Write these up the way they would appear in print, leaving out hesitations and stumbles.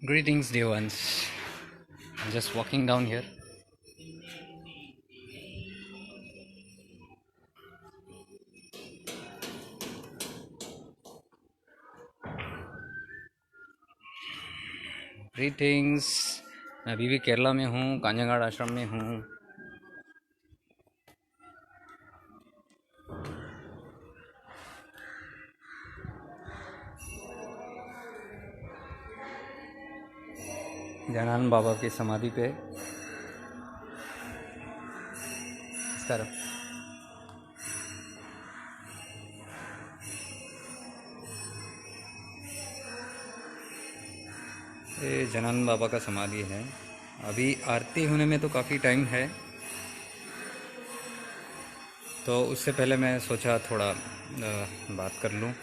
Greetings, dear ones. I'm just walking down here. Greetings. मैं अभी भी केरला में हूँ, कांजंगाड़ आश्रम में हूँ. जनान बाबा की समाधि पे नमस्कार. ये जनान बाबा का समाधि है. अभी आरती होने में तो काफ़ी टाइम है, तो उससे पहले मैं सोचा थोड़ा बात कर लूँ.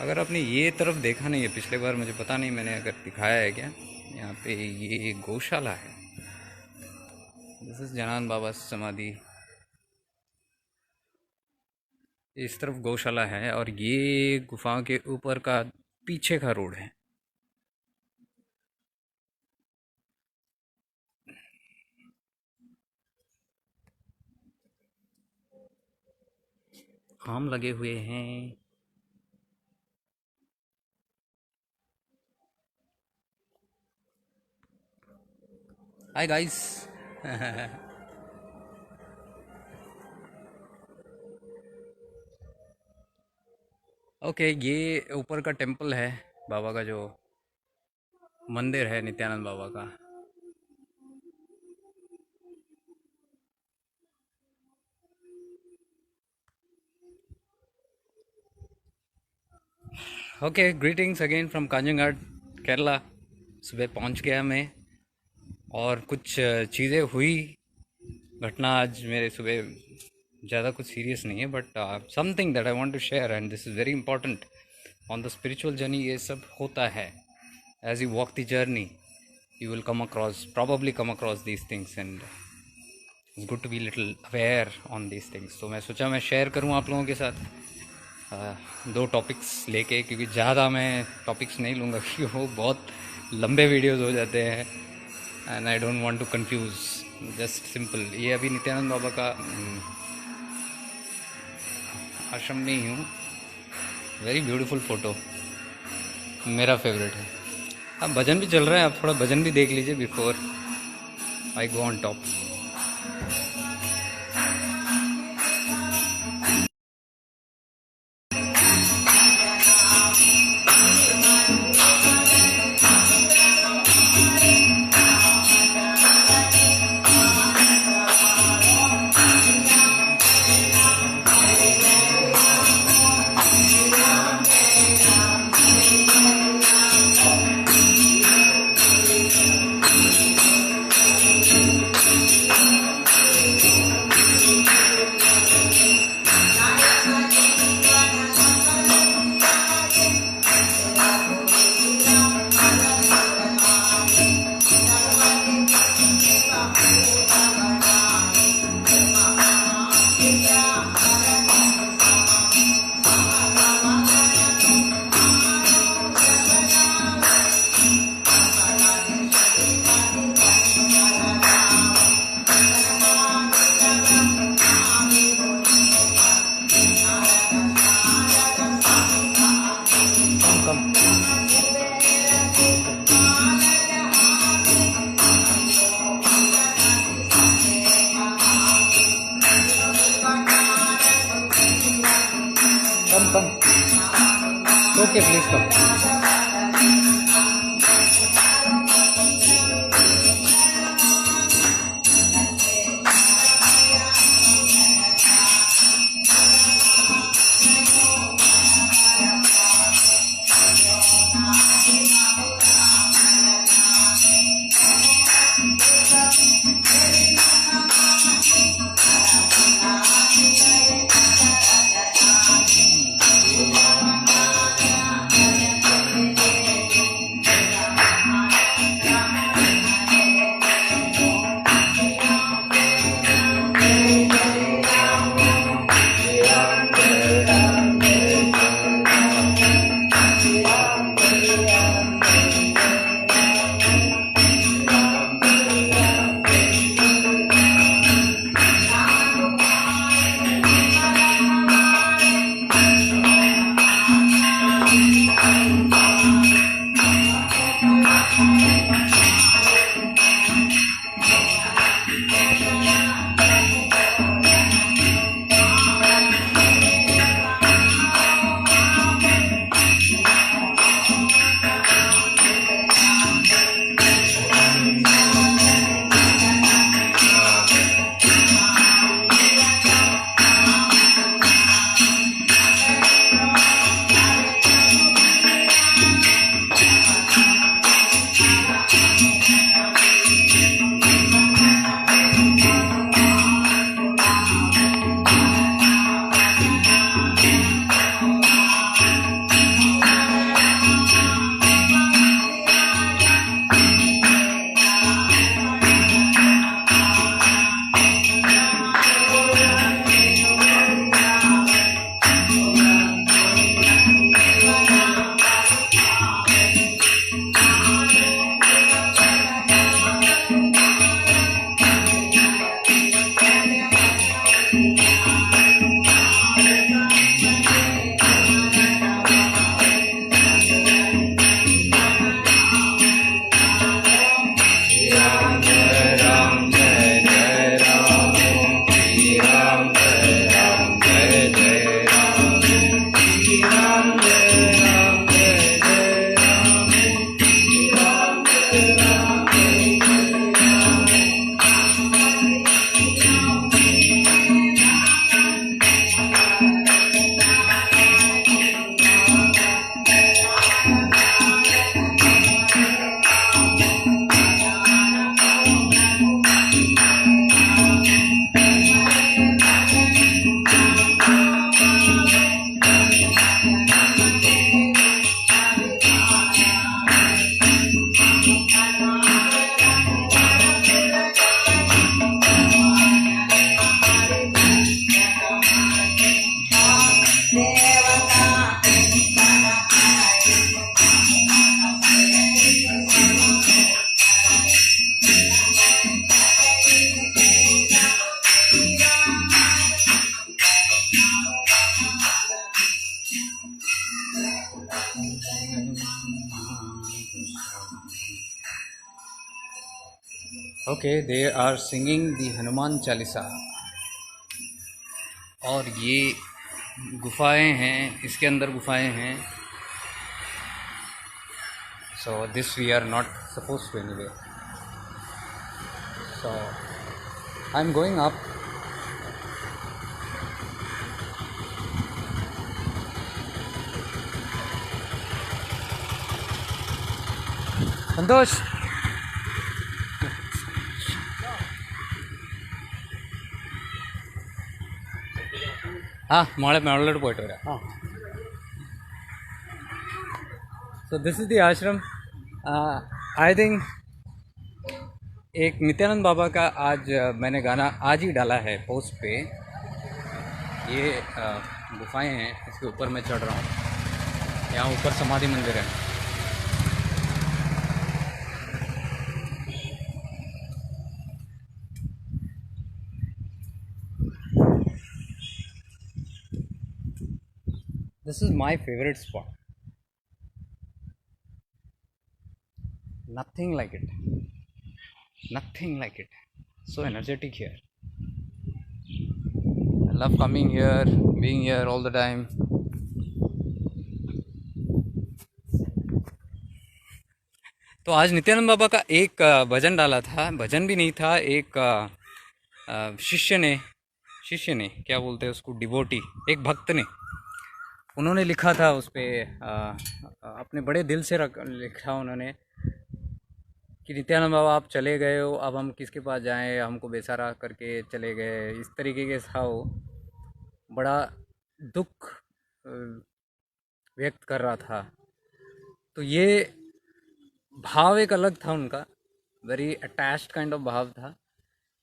अगर आपने ये तरफ देखा नहीं है, पिछले बार मुझे पता नहीं मैंने अगर दिखाया है क्या. यहाँ पे ये गौशाला है. दिस इज जनान बाबा समाधि. इस तरफ गौशाला है और ये गुफा के ऊपर का पीछे का रोड है. आम लगे हुए हैं. Hi guys. ओके, ये ऊपर का टेंपल है बाबा का, जो मंदिर है नित्यानंद बाबा का. Okay, greetings again from Kanhangad, Kerala. सुबह पहुंच गया मैं और कुछ चीज़ें हुई. घटना आज मेरे सुबह ज़्यादा कुछ सीरियस नहीं है, but something that I want to share and this is very important on the spiritual journey. ये सब होता है. As you walk the journey you will come across, probably come across these things, and it's good to be little aware on these things. तो मैं सोचा मैं share करूँ आप लोगों के साथ दो टॉपिक्स लेके, क्योंकि ज़्यादा मैं टॉपिक्स नहीं लूँगा क्योंकि वो बहुत लंबे वीडियोस हो जाते हैं and I don't want to confuse. Just simple. ये अभी नित्यानंद बाबा का आश्रम में ही हूँ. वेरी ब्यूटीफुल फ़ोटो, मेरा फेवरेट है. अब भजन भी चल रहा है, आप थोड़ा भजन भी देख लीजिए before I go on top. Come. Okay, please come. Okay, they are singing the Hanuman Chalisa. और ये गुफाएं हैं, इसके अंदर गुफाएं हैं। So this we are not suppose to anyway. So I am going up. Santosh, हाँ मोड़े मेड़ोट പോയിട്ട് വരാം। सो दिस इज़ द आश्रम। आई थिंक एक नित्यानंद बाबा का आज मैंने गाना आज ही डाला है पोस्ट पे। ये गुफाएं हैं, इसके ऊपर मैं चढ़ रहा हूँ। यहाँ ऊपर समाधि मंदिर है। This is my favourite spot. Nothing like it. Nothing like it. So energetic here. I love coming here, being here all the time. तो आज नित्यानंद बाबा का एक भजन डाला था। भजन भी नहीं था, एक शिष्य ने क्या बोलते हैं उसको, डिवोटी, एक भक्त ने, उन्होंने लिखा था उस पर, अपने बड़े दिल से लिखा उन्होंने कि नित्यानंद बाबा आप चले गए हो, अब हम किसके पास जाएं, हमको बेसहारा करके चले गए। इस तरीके के था वो, बड़ा दुख व्यक्त कर रहा था। तो ये भाव एक अलग था उनका, वेरी अटैच्ड काइंड ऑफ भाव था।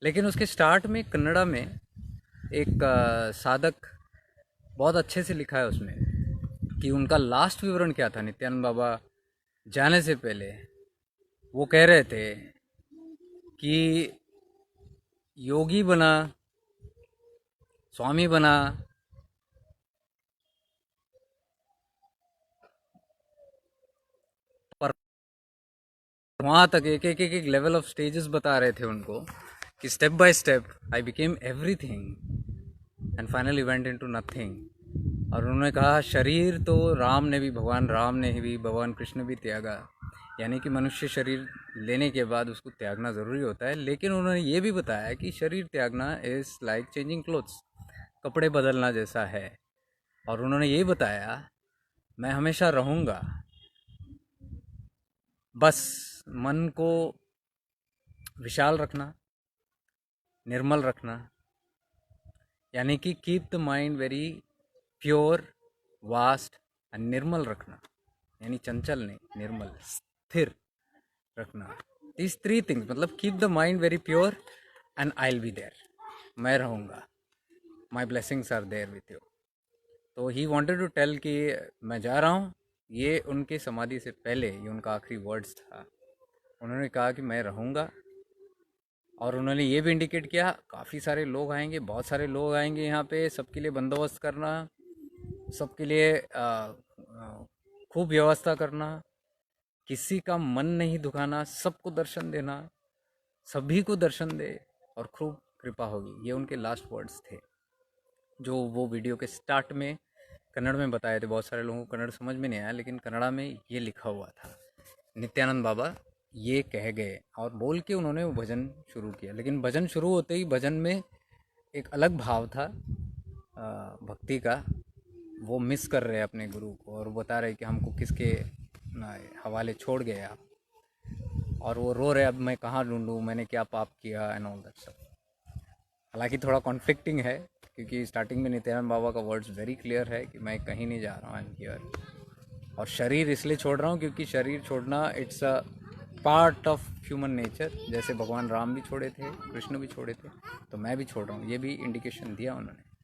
लेकिन उसके स्टार्ट में कन्नड़ा में एक साधक बहुत अच्छे से लिखा है उसमें कि उनका लास्ट विवरण क्या था। नित्यानंद बाबा जाने से पहले वो कह रहे थे कि योगी बना, स्वामी बना, पर वहाँ तक एक लेवल ऑफ स्टेजेस बता रहे थे उनको कि step by step I became everything and finally went into nothing. और उन्होंने कहा शरीर तो भगवान राम ने भी, भगवान कृष्ण भी त्यागा, यानी कि मनुष्य शरीर लेने के बाद उसको त्यागना ज़रूरी होता है। लेकिन उन्होंने ये भी बताया कि शरीर त्यागना इज़ लाइक चेंजिंग क्लोथ्स, कपड़े बदलना जैसा है। और उन्होंने ये बताया मैं हमेशा रहूँगा, बस मन को विशाल रखना, निर्मल रखना, यानी कि keep the mind very pure, vast and निर्मल रखना, यानी चंचल नहीं, निर्मल, स्थिर रखना। दीज 3 थिंग्स, मतलब keep the mind very pure and I will be there, मैं रहूँगा, my blessings are there with you. तो ही वॉन्टेड टू टेल कि मैं जा रहा हूँ। ये उनके समाधि से पहले ये उनका आखिरी वर्ड्स था। उन्होंने कहा कि मैं रहूँगा। और उन्होंने ये भी इंडिकेट किया काफ़ी सारे लोग आएंगे, बहुत सारे लोग आएंगे यहाँ पे, सबके लिए बंदोबस्त करना, सबके लिए खूब व्यवस्था करना, किसी का मन नहीं दुखाना, सबको दर्शन देना, सभी को दर्शन दे और खूब कृपा होगी। ये उनके लास्ट वर्ड्स थे जो वो वीडियो के स्टार्ट में कन्नड़ में बताए थे। बहुत सारे लोगों को कन्नड़ समझ में नहीं आया, लेकिन कन्नड़ा में ये लिखा हुआ था, नित्यानंद बाबा ये कह गए, और बोल के उन्होंने वो भजन शुरू किया। लेकिन भजन शुरू होते ही भजन में एक अलग भाव था भक्ति का। वो मिस कर रहे अपने गुरु को और बता रहे कि हमको किसके हवाले छोड़ गए आप, और वो रो रहे अब मैं कहाँ ढूंढूं, मैंने क्या पाप किया एंड ऑल दैट सब। हालांकि थोड़ा कॉन्फ्लिक्टिंग है, क्योंकि स्टार्टिंग में नित्यानंद बाबा का वर्ड्स वेरी क्लियर है कि मैं कहीं नहीं जा रहा हूँ, आई एम हियर। और शरीर इसलिए छोड़ रहा हूँ क्योंकि शरीर छोड़ना it's a part of human nature. जैसे भगवान राम भी छोड़े थे, कृष्ण भी छोड़े थे, तो मैं भी छोड़ रहा हूँ। ये भी इंडिकेशन दिया उन्होंने।